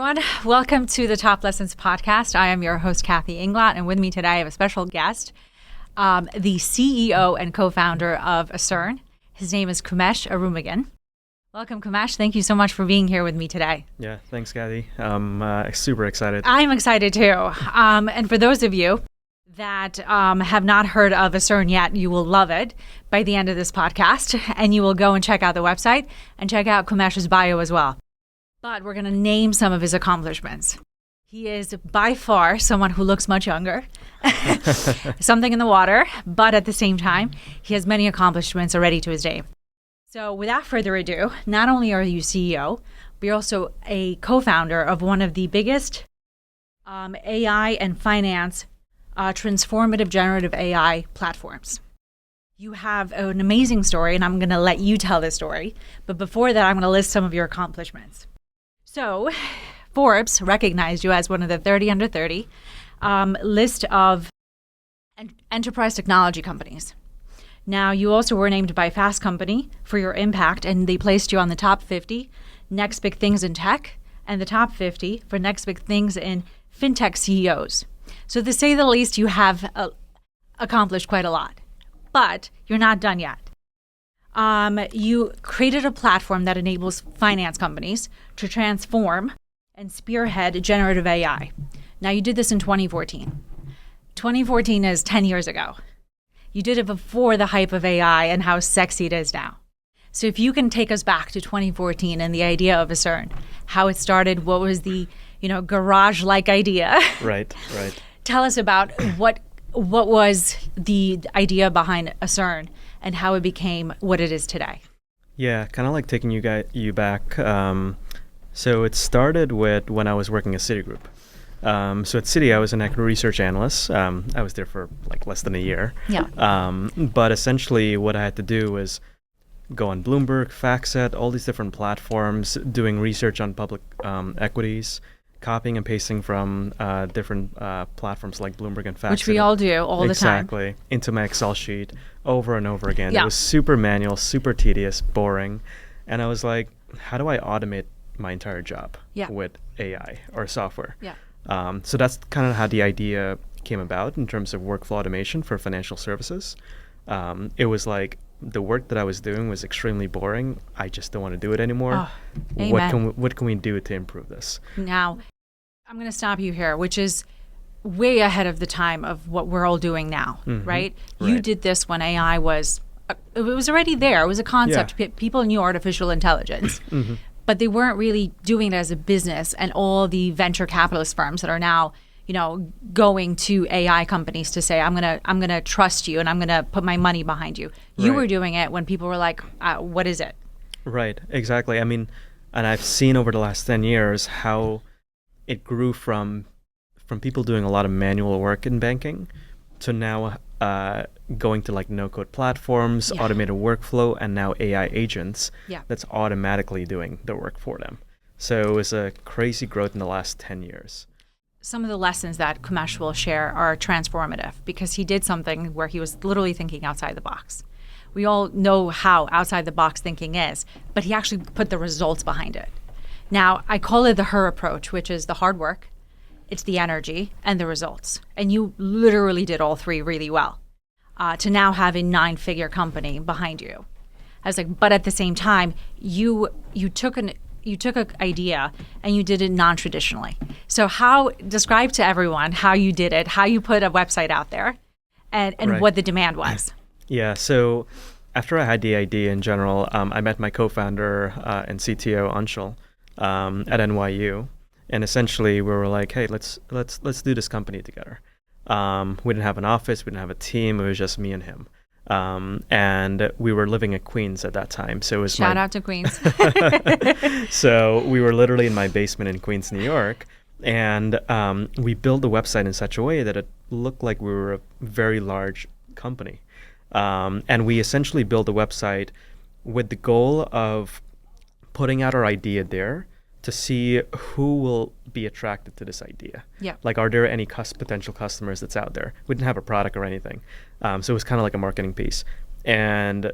everyone. Welcome to the Top Lessons podcast. I am your host, Kathy Inglot, and with me today I have a special guest, the CEO and co-founder of Accern. His name is Kumesh Aroomoogan. Welcome, Kumesh. Thank you so much for being here with me today. Yeah, thanks, Kathy. I'm super excited. I'm excited too. And for those of you that have not heard of Accern yet, you will love it by the end of this podcast, and you will go and check out the website and check out Kumesh's bio as well. But we're going to name some of his accomplishments. He is by far someone who looks much younger, something in the water, but at the same time, he has many accomplishments already to his name. So without further ado, not only are you CEO, but you're also a co-founder of one of the biggest AI and finance transformative generative AI platforms. You have an amazing story, and I'm going to let you tell this story. But before that, I'm going to list some of your accomplishments. So Forbes recognized you as one of the 30 under 30 list of enterprise technology companies. Now, you also were named by Fast Company for your impact, and they placed you on the top 50 next big things in tech and the top 50 for next big things in fintech CEOs. So to say the least, you have accomplished quite a lot, but you're not done yet. You created a platform that enables finance companies to transform and spearhead generative AI. Now, you did this in 2014. 2014 is 10 years ago. You did it before the hype of AI and how sexy it is now. So if you can take us back to 2014 and the idea of Accern, how it started, what was the garage-like idea? Right. Tell us about what was the idea behind Accern and how it became what it is today. Yeah, kind of like taking you back. So it started with when I was working at Citigroup. So at Citi, I was an equity research analyst. I was there for like less than a year. Yeah. But essentially what I had to do was go on Bloomberg, FactSet, all these different platforms, doing research on public equities, copying and pasting from different platforms like Bloomberg and FactSet. Which we all do all the time. Exactly. Into my Excel sheet over and over again. Yeah. It was super manual, super tedious, boring. And I was like, how do I automate my entire job with AI or software? Yeah. So that's kind of how the idea came about in terms of workflow automation for financial services. It was like the work that I was doing was extremely boring. I just don't want to do it anymore. Amen. What can we do to improve this? Now, I'm going to stop you here, which is way ahead of the time of what we're all doing now, right? You did this when AI was, it was already there. It was a concept. Yeah. People knew artificial intelligence, but they weren't really doing it as a business. And all the venture capitalist firms that are now, going to AI companies to say, I'm gonna trust you and I'm gonna put my money behind you. You were doing it when people were like, what is it? Right, exactly. I mean, and I've seen over the last 10 years how it grew from people doing a lot of manual work in banking to now going to like no-code platforms, automated workflow, and now AI agents that's automatically doing the work for them. So it was a crazy growth in the last 10 years. Some of the lessons that Kumesh will share are transformative because he did something where he was literally thinking outside the box. We all know how outside the box thinking is, but he actually put the results behind it. Now, I call it the H.E.R approach, which is the hard work, it's the energy, and the results. And you literally did all three really well to now have a 9-figure company behind you. I was like, but at the same time, you took an idea and you did it non-traditionally. So describe to everyone how you did it, how you put a website out there, and what the demand was. Yeah, so after I had the idea in general, I met my co-founder and CTO, Anshul, at NYU. And essentially we were like, hey, let's do this company together. We didn't have an office, we didn't have a team, it was just me and him. And we were living in Queens at that time. So it was Shout out to Queens. So we were literally in my basement in Queens, New York. And we built the website in such a way that it looked like we were a very large company. And we essentially built the website with the goal of putting out our idea there to see who will be attracted to this idea. Yeah. Like, are there any potential customers that's out there? We didn't have a product or anything. So it was kind of like a marketing piece. And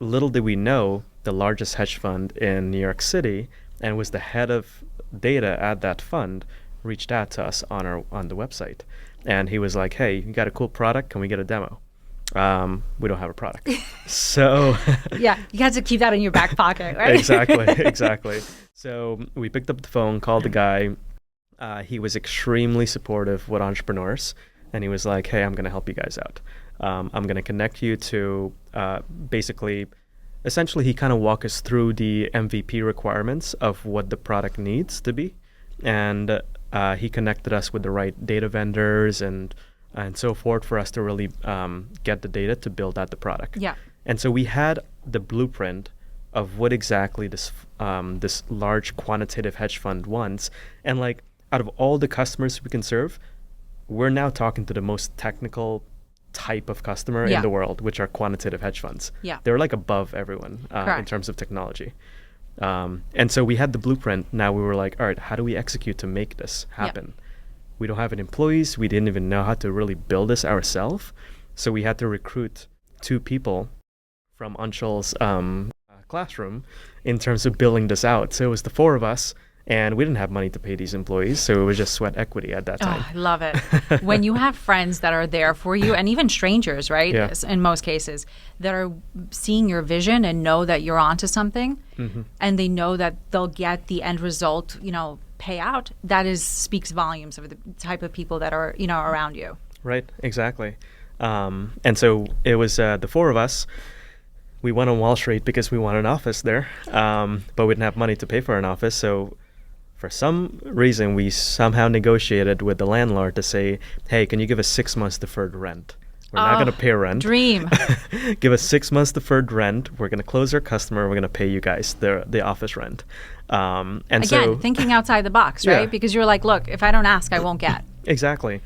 little did we know, the largest hedge fund in New York City, and was the head of data at that fund reached out to us on the website, and he was like, "Hey, you got a cool product? Can we get a demo?" We don't have a product, so yeah, you have to keep that in your back pocket, right? exactly. So we picked up the phone, called the guy. He was extremely supportive with entrepreneurs, and he was like, "Hey, I'm going to help you guys out. I'm going to connect you to essentially, he kind of walked us through the MVP requirements of what the product needs to be, and he connected us with the right data vendors and so forth for us to really get the data to build out the product." Yeah. And so we had the blueprint of what exactly this large quantitative hedge fund wants, and like out of all the customers we can serve, we're now talking to the most technical type of customer in the world, which are quantitative hedge funds. Yeah. They're like above everyone in terms of technology. And so we had the blueprint. Now we were like, all right, how do we execute to make this happen? We don't have any employees. We didn't even know how to really build this ourselves. So we had to recruit 2 people from Anshul's classroom in terms of building this out. So it was the 4 of us, and we didn't have money to pay these employees. So it was just sweat equity at that time. Oh, I love it. When you have friends that are there for you, and even strangers, right? Yeah. In most cases, that are seeing your vision and know that you're onto something, and they know that they'll get the end result, pay out, speaks volumes of the type of people that are, around you. Right, exactly. And so it was the 4 of us. We went on Wall Street because we wanted an office there, but we didn't have money to pay for an office. So for some reason, we somehow negotiated with the landlord to say, "Hey, can you give us 6 months deferred rent? We're not going to pay rent. Dream. Give us 6 months deferred rent. We're going to close our customer. We're going to pay you guys the office rent." And again, so thinking outside the box, right? Yeah. Because you're like, look, if I don't ask, I won't get. Exactly.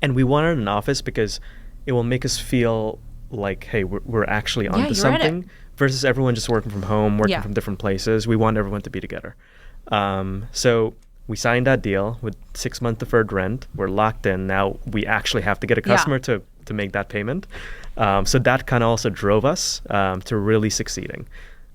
And we wanted an office because it will make us feel like, hey, we're actually onto you're something, versus everyone just working from home, working Yeah. from different places. We want everyone to be together. So we signed that deal with 6 month deferred rent. We're locked in. Now we actually have to get a customer to make that payment. So that kind of also drove us to really succeeding.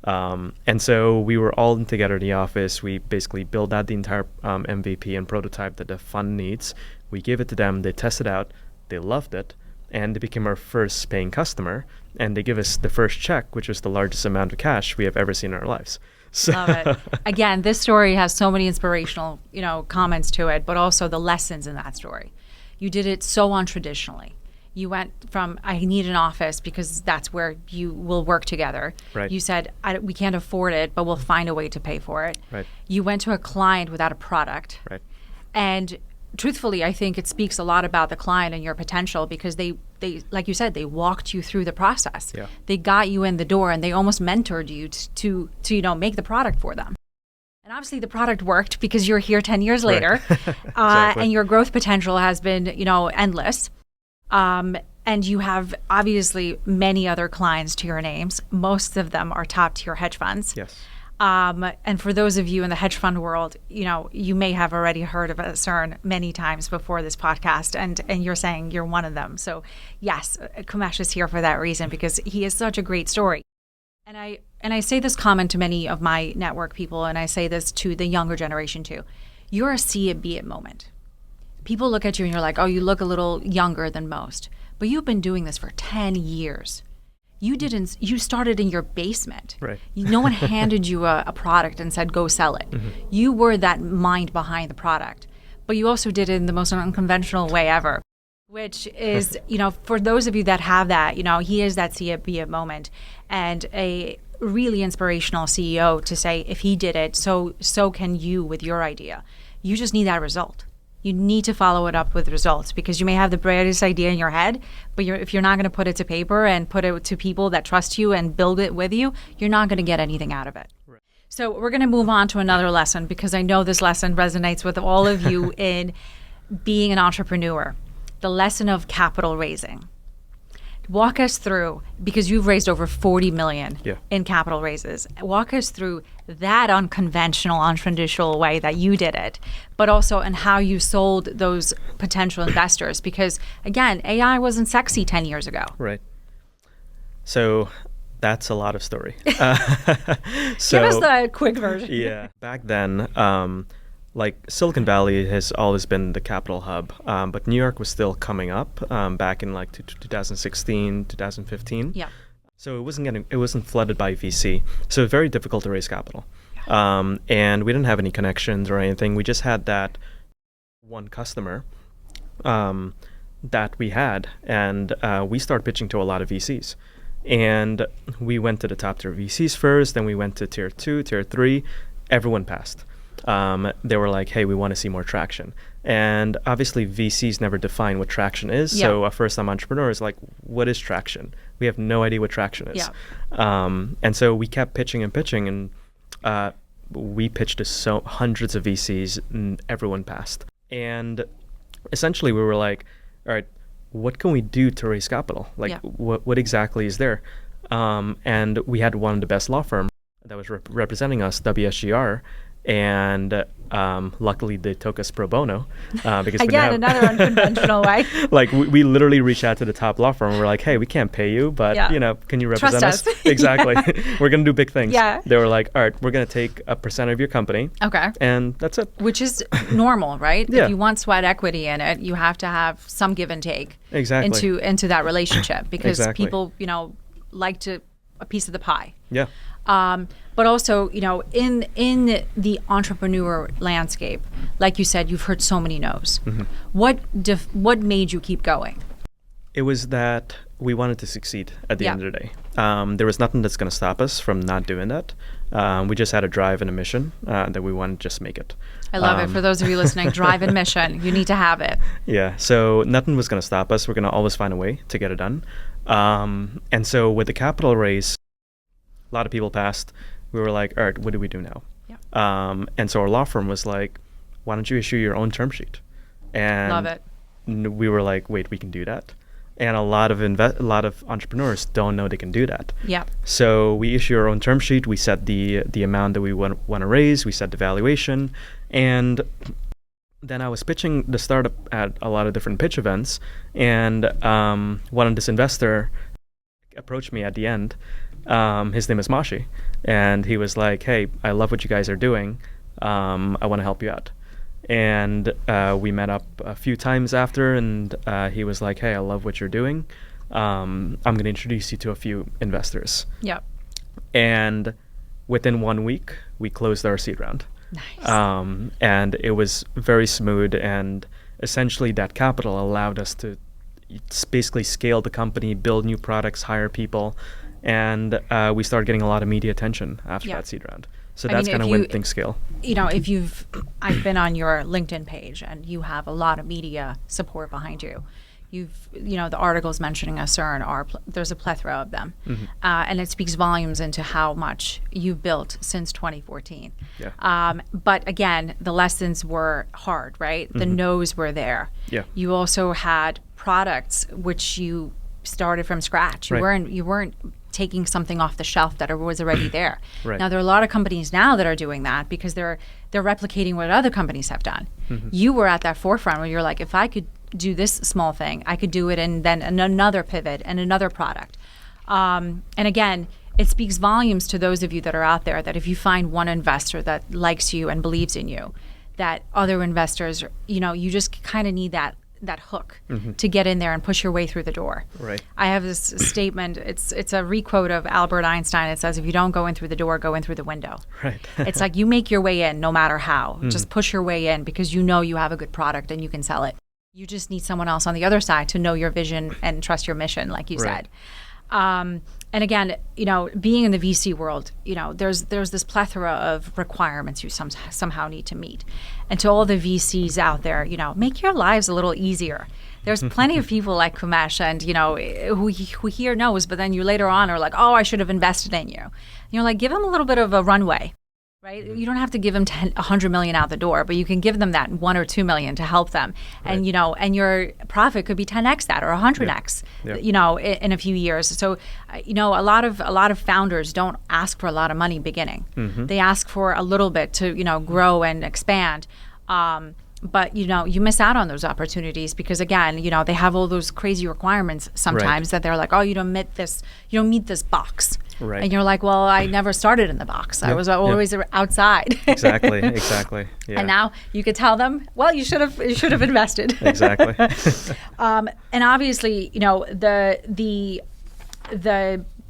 And so we were all together in the office. We basically built out the entire MVP and prototype that the fund needs. We gave it to them. They tested out. They loved it. And they became our first paying customer. And they give us the first check, which was the largest amount of cash we have ever seen in our lives. So Love it. Again, this story has so many inspirational, comments to it, but also the lessons in that story. You did it so untraditionally. You went from, I need an office because that's where you will work together. Right. You said, we can't afford it, but we'll find a way to pay for it. Right. You went to a client without a product. Right. And truthfully, I think it speaks a lot about the client and your potential, because they like you said, they walked you through the process. Yeah. They got you in the door, and they almost mentored you to make the product for them. And obviously the product worked because you're here 10 years later. Exactly. And your growth potential has been, endless. And you have obviously many other clients to your names. Most of them are top tier hedge funds. Yes. And for those of you in the hedge fund world, you may have already heard of Accern many times before this podcast, and you're saying you're one of them. So yes, Kumesh is here for that reason, because he is such a great story. And I say this comment to many of my network people, and I say this to the younger generation too. You're a see it, be it moment. People look at you and you're like, oh, you look a little younger than most, but you've been doing this for 10 years. You started in your basement. Right. No one handed you a product and said, go sell it. Mm-hmm. You were that mind behind the product, but you also did it in the most unconventional way ever, which is, for those of you that have that, he is that see it, be it moment, and a really inspirational CEO to say, if he did it, so can you with your idea. You just need that result. You need to follow it up with results, because you may have the brightest idea in your head, but if you're not going to put it to paper and put it to people that trust you and build it with you, you're not going to get anything out of it. Right. So we're going to move on to another lesson, because I know this lesson resonates with all of you in being an entrepreneur. The lesson of capital raising. Walk us through, because you've raised over 40 million in capital raises. Walk us through that unconventional, untraditional way that you did it, but also in how you sold those potential investors. Because again, AI wasn't sexy 10 years ago. Right. So that's a lot of story. Give us the quick version. Yeah. Back then, like Silicon Valley has always been the capital hub, but New York was still coming up back in like 2016, 2015. Yeah. So it wasn't flooded by VC. So it was very difficult to raise capital. And we didn't have any connections or anything. We just had that one customer that we had, and we started pitching to a lot of VCs. And we went to the top tier VCs first, then we went to tier 2, tier 3. Everyone passed. They were like, hey, we want to see more traction. And obviously VCs never define what traction is. Yeah. So a first-time entrepreneur is like, what is traction? We have no idea what traction is. Yeah. And so we kept pitching and pitching, and we pitched to hundreds of VCs, and everyone passed. And essentially we were like, all right, what can we do to raise capital? Like, what exactly is there? And we had one of the best law firms that was representing us, H.E.R. And luckily they took us pro bono because again, another unconventional way. Like we literally reached out to the top law firm. We're like, hey, we can't pay you, but can you represent Trust us? Exactly. We're gonna do big things. Yeah. They were like, all right, we're gonna take a percent of your company. Okay. And that's it. Which is normal, right? Yeah. If you want sweat equity in it, you have to have some give and take exactly into that relationship, because exactly. people, like a piece of the pie. Yeah. But also, in the entrepreneur landscape, like you said, you've heard so many no's. Mm-hmm. What made you keep going? It was that we wanted to succeed at the end of the day. There was nothing that's going to stop us from not doing that. We just had a drive and a mission that we wanted to just make it. I love it. For those of you listening, drive and mission. You need to have it. Yeah. So nothing was going to stop us. We're going to always find a way to get it done. And so with the capital raise, a lot of people passed. We were like, all right, what do we do now? Yeah. And so our law firm was like, why don't you issue your own term sheet? And love it. We were like, wait, we can do that? And a lot of entrepreneurs don't know they can do that. Yeah. So we issue our own term sheet. We set the amount that we want to raise. We set the valuation. And then I was pitching the startup at a lot of different pitch events. And one of this investor approached me at the end. His name is Mashi. And he was like, hey, I love what you guys are doing. I want to help you out. And we met up a few times after, and he was like, hey, I love what you're doing. I'm going to introduce you to a few investors. Yep. And within 1 week, we closed our seed round. Nice. And it was very smooth, and essentially that capital allowed us to basically scale the company, build new products, hire people, and we started getting a lot of media attention after that seed round. So that's kind of when things scale. I've been on your LinkedIn page, and you have a lot of media support behind you. The articles mentioning Accern there's a plethora of them, and it speaks volumes into how much you've built since 2014. Yeah. But again, the lessons were hard, right? The no's were there. Yeah. You also had products which you started from scratch. You weren't taking something off the shelf that was already there. Right. Now there are a lot of companies now that are doing that because they're replicating what other companies have done. You were at that forefront where you're like, if I could do this small thing, I could do it, and then another pivot and another product. And again, it speaks volumes to those of you that are out there that if you find one investor that likes you and believes in you, that other investors, you just kind of need that hook to get in there and push your way through the door. Right. I have this statement. It's a requote of Albert Einstein. It says, if you don't go in through the door, go in through the window. Right. It's like you make your way in no matter how. Just push your way in because you know you have a good product and you can sell it. You just need someone else on the other side to know your vision and trust your mission, like you said. And again, being in the VC world, there's this plethora of requirements you somehow need to meet. And to all the VCs out there, make your lives a little easier. There's plenty of people like Kumesh and, who hear no's, but then you later on are like, oh, I should have invested in you. And you're like, give them a little bit of a runway. Right? You don't have to give them 100 million out the door, but you can give them that 1 or 2 million to help them. Right. And, and your profit could be 10x that or 100x, in a few years. So, a lot of founders don't ask for a lot of money beginning. They ask for a little bit to, grow and expand. but you miss out on those opportunities because again, they have all those crazy requirements sometimes that they're like, oh, you don't meet this box. Right. And you're like, well, I never started in the box. I was always outside. Exactly. Yeah. And now you could tell them, well, you should have invested. Exactly. And obviously, the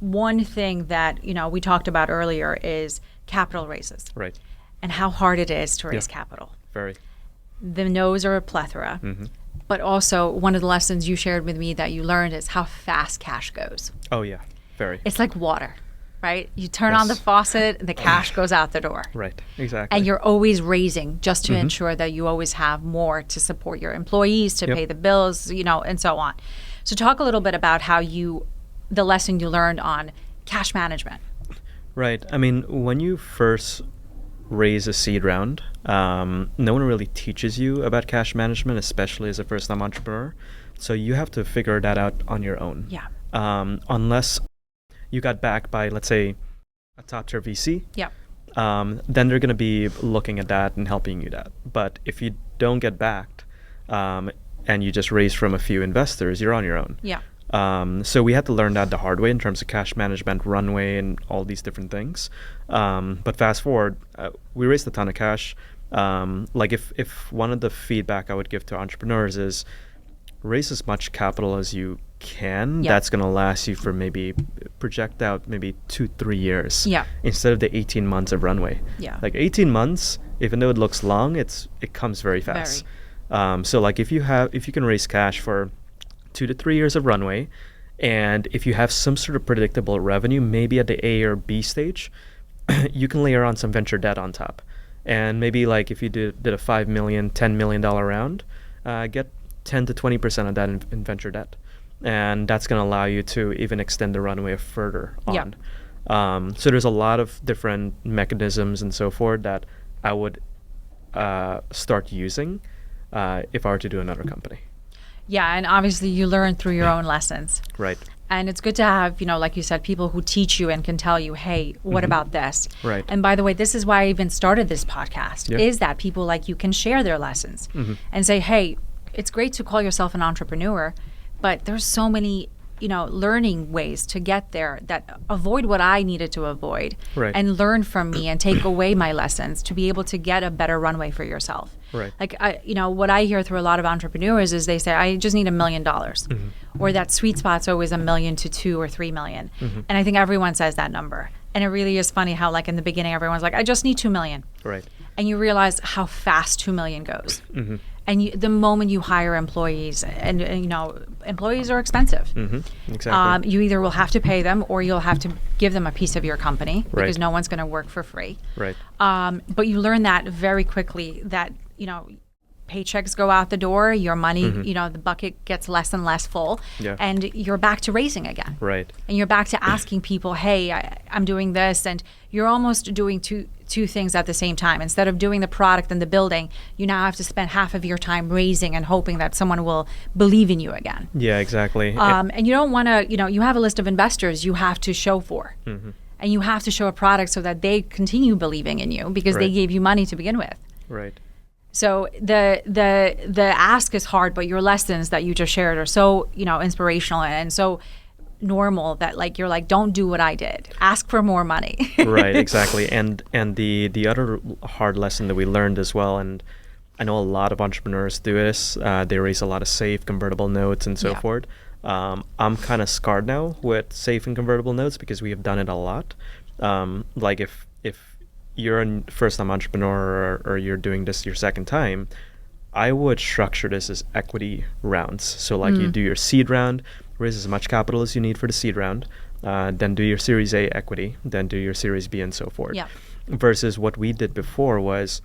one thing that we talked about earlier is capital raises. Right. And how hard it is to raise capital. Very. The no's are a plethora. Mm-hmm. But also, one of the lessons you shared with me that you learned is how fast cash goes. Oh, yeah. Very. It's like water, right? You turn on the faucet, the cash goes out the door. Right. Exactly. And you're always raising just to ensure that you always have more to support your employees, to pay the bills, and so on. So talk a little bit about the lesson you learned on cash management. Right. I mean, when you first raise a seed round, no one really teaches you about cash management, especially as a first-time entrepreneur. So you have to figure that out on your own. Yeah. Unless you got backed by, let's say, a top-tier VC, yeah. Then they're going to be looking at that and helping you that. But if you don't get backed and you just raise from a few investors, you're on your own. Yeah. So we had to learn that the hard way in terms of cash management, runway, and all these different things. But fast forward, we raised a ton of cash. Like if one of the feedback I would give to entrepreneurs is raise as much capital as you can. Yeah. That's going to last you for project out maybe 2-3 years. Yeah. Instead of the 18 months of runway. Yeah. Like 18 months, even though it looks long, it comes very fast. So like if you can raise cash for 2 to 3 years of runway, and if you have some sort of predictable revenue, maybe at the A or B stage, you can layer on some venture debt on top. And maybe like if you did a $5 million, $10 million round, get 10 to 20% of that in venture debt. And that's going to allow you to even extend the runway further on. Yep. So there's a lot of different mechanisms and so forth that I would start using if I were to do another company. Yeah, and obviously you learn through your own lessons. Right. And it's good to have, like you said, people who teach you and can tell you, hey, what about this? Right. And by the way, this is why I even started this podcast, is that people like you can share their lessons and say, hey, it's great to call yourself an entrepreneur, but there's so many, learning ways to get there that avoid what I needed to avoid and learn from me and take away my lessons to be able to get a better runway for yourself. Right. Like, what I hear through a lot of entrepreneurs is they say, I just need $1 million. Or that sweet spot's always $1 million to $2 or $3 million. And I think everyone says that number. And it really is funny how, like, in the beginning, everyone's like, I just need $2 million. Right. And you realize how fast $2 million goes. And the moment you hire employees, and employees are expensive. Exactly. You either will have to pay them or you'll have to give them a piece of your company because no one's going to work for free. Right. But you learn that very quickly that, paychecks go out the door, your money, the bucket gets less and less full, and you're back to raising again. Right. And you're back to asking people, hey, I'm doing this, and you're almost doing two things at the same time. Instead of doing the product and the building, you now have to spend half of your time raising and hoping that someone will believe in you again. Yeah, exactly. And you don't want to, you have a list of investors you have to show for. And you have to show a product so that they continue believing in you because they gave you money to begin with. Right. So the ask is hard, but your lessons that you just shared are so, inspirational and so normal that like you're like, don't do what I did. Ask for more money. Right, exactly. And the other hard lesson that we learned as well, and I know a lot of entrepreneurs do this, they raise a lot of safe convertible notes and so forth. I'm kind of scarred now with safe and convertible notes because we have done it a lot. Like if you're a first-time entrepreneur or you're doing this your second time, I would structure this as equity rounds. So like you do your seed round, raise as much capital as you need for the seed round, then do your Series A equity, then do your Series B and so forth. Yeah. Versus what we did before was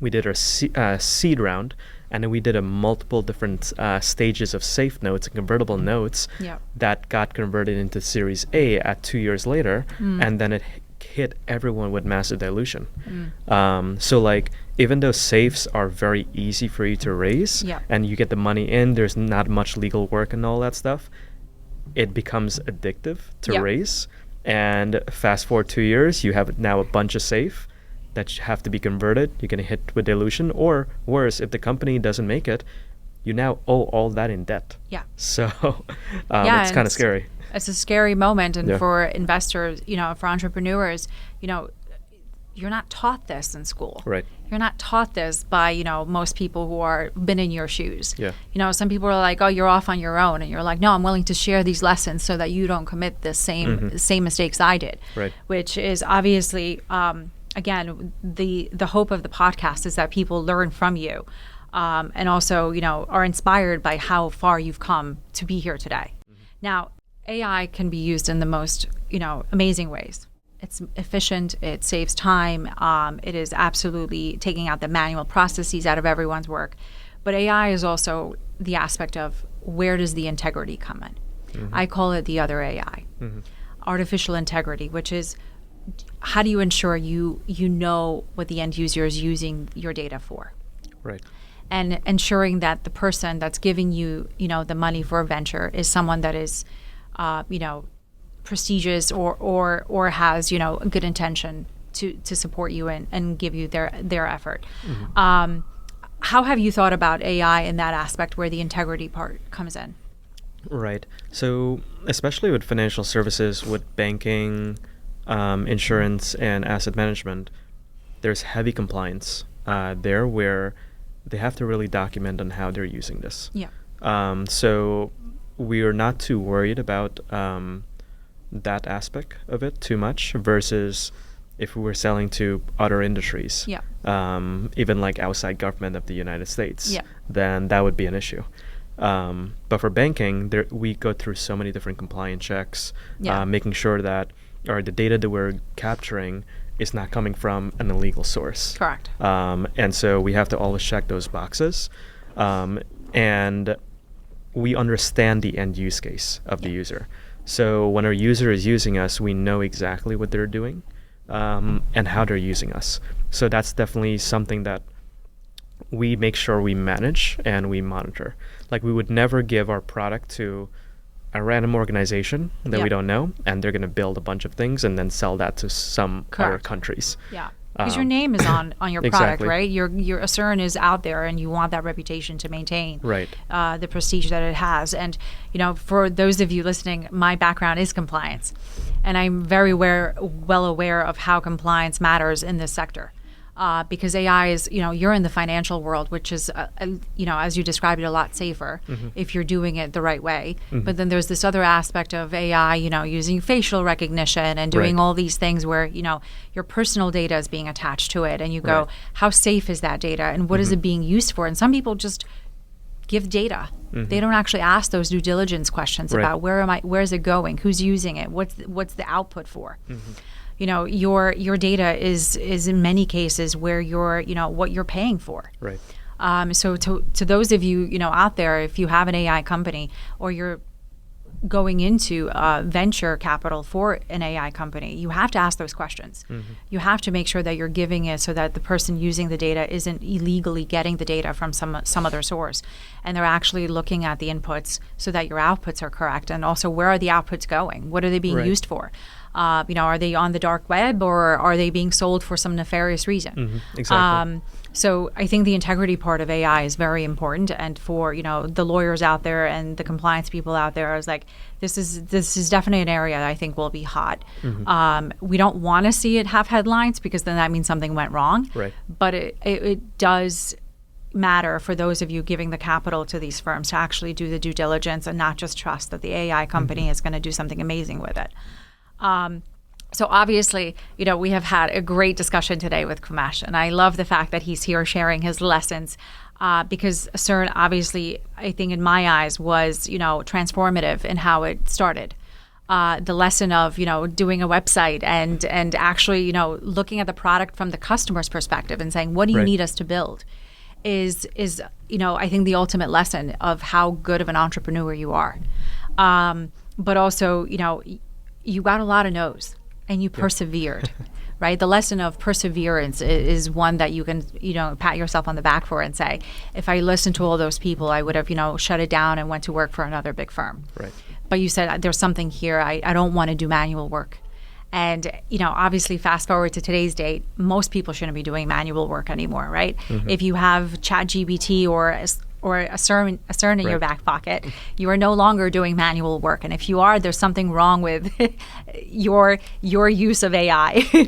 we did our seed round, and then we did a multiple different stages of safe notes and convertible notes that got converted into Series A at 2 years later, and then it hit everyone with massive dilution. So like even though safes are very easy for you to raise and you get the money in, there's not much legal work and all that stuff, it becomes addictive to raise. And fast forward 2 years, you have now a bunch of safe that have to be converted. You're going to hit with dilution, or worse, if the company doesn't make it, you now owe all that in debt. Yeah. So it's kind of scary. It's a scary moment. And Yeah. for investors, for entrepreneurs, you're not taught this in school. Right. You're not taught this by, most people who are been in your shoes. Yeah. Some people are like, oh, you're off on your own. And you're like, no, I'm willing to share these lessons so that you don't commit the same mistakes I did. Right. Which is obviously, again, the hope of the podcast is that people learn from you. And also, are inspired by how far you've come to be here today. Now, AI can be used in the most, amazing ways. It's efficient. It saves time. It is absolutely taking out the manual processes out of everyone's work. But AI is also the aspect of where does the integrity come in? I call it the other AI, artificial integrity, which is how do you ensure you know what the end user is using your data for? Right. And ensuring that the person that's giving you, the money for a venture is someone that is, prestigious or has, a good intention to support you and give you their effort. How have you thought about AI in that aspect where the integrity part comes in? Right. So especially with financial services, with banking, insurance, and asset management, there's heavy compliance there where they have to really document on how they're using this. Yeah. So we are not too worried about that aspect of it too much versus if we were selling to other industries, Yeah. Even like outside government of the United States, Yeah. then that would be an issue. But for banking, we go through so many different compliance checks, Yeah. making sure that the data that we're capturing is not coming from an illegal source. Correct. And so we have to always check those boxes. And we understand the end use case of the user. So when our user is using us, we know exactly what they're doing and how they're using us. So that's definitely something that we make sure we manage and we monitor. Like we would never give our product to a random organization that we don't know, and they're going to build a bunch of things and then sell that to some other countries. Yeah. Because your name is on your product, Exactly. right? Your Accern is out there, and you want that reputation to maintain Right. The prestige that it has. And for those of you listening, my background is compliance, and I'm very well aware of how compliance matters in this sector. Because AI is, you're in the financial world, which is, as you described it, a lot safer if you're doing it the right way. But then there's this other aspect of AI, using facial recognition and doing all these things where, your personal data is being attached to it. And you go, how safe is that data? And what is it being used for? And some people just give data. They don't actually ask those due diligence questions about where is it going? Who's using it? What's the output for? Your data is in many cases where you're, what you're paying for. Right. So to those of you, out there, if you have an AI company or you're going into venture capital for an AI company, you have to ask those questions. You have to make sure that you're giving it so that the person using the data isn't illegally getting the data from some other source, and they're actually looking at the inputs so that your outputs are correct, and also where are the outputs going? What are they being used for? Are they on the dark web or are they being sold for some nefarious reason? Exactly. So I think the integrity part of AI is very important, and for the lawyers out there and the compliance people out there, I was like, this is definitely an area that I think will be hot. We don't want to see it have headlines because then that means something went wrong. Right. But it does matter for those of you giving the capital to these firms to actually do the due diligence and not just trust that the AI company is going to do something amazing with it. So obviously, we have had a great discussion today with Kumesh, and I love the fact that he's here sharing his lessons because Accern, obviously, I think in my eyes was, transformative in how it started. The lesson of, doing a website and actually, looking at the product from the customer's perspective and saying, what do you need us to build is I think the ultimate lesson of how good of an entrepreneur you are. But also, you got a lot of no's and you persevered, right? The lesson of perseverance is one that you can, pat yourself on the back for and say, if I listened to all those people, I would have, shut it down and went to work for another big firm. Right. But you said, there's something here. I don't want to do manual work. And, obviously fast forward to today's date, most people shouldn't be doing manual work anymore, right? If you have ChatGPT or Accern in your back pocket, you are no longer doing manual work. And if you are, there's something wrong with your use of AI.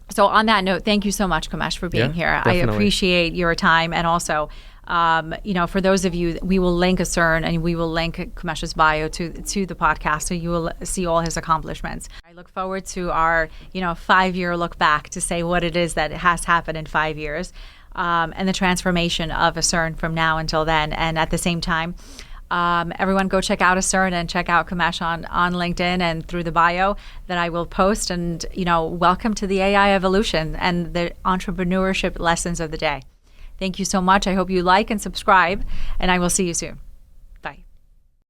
So on that note, thank you so much, Kumesh, for being here. Definitely. I appreciate your time. And also, for those of you, we will link Accern and we will link Kumesh's bio to the podcast, so you will see all his accomplishments. I look forward to our 5-year look back to say what it is that has happened in 5 years, and the transformation of Accern from now until then. And at the same time, everyone go check out Accern and check out Kumesh on LinkedIn and through the bio that I will post. And welcome to the AI evolution and the entrepreneurship lessons of the day. Thank you so much. I hope you like and subscribe, and I will see you soon.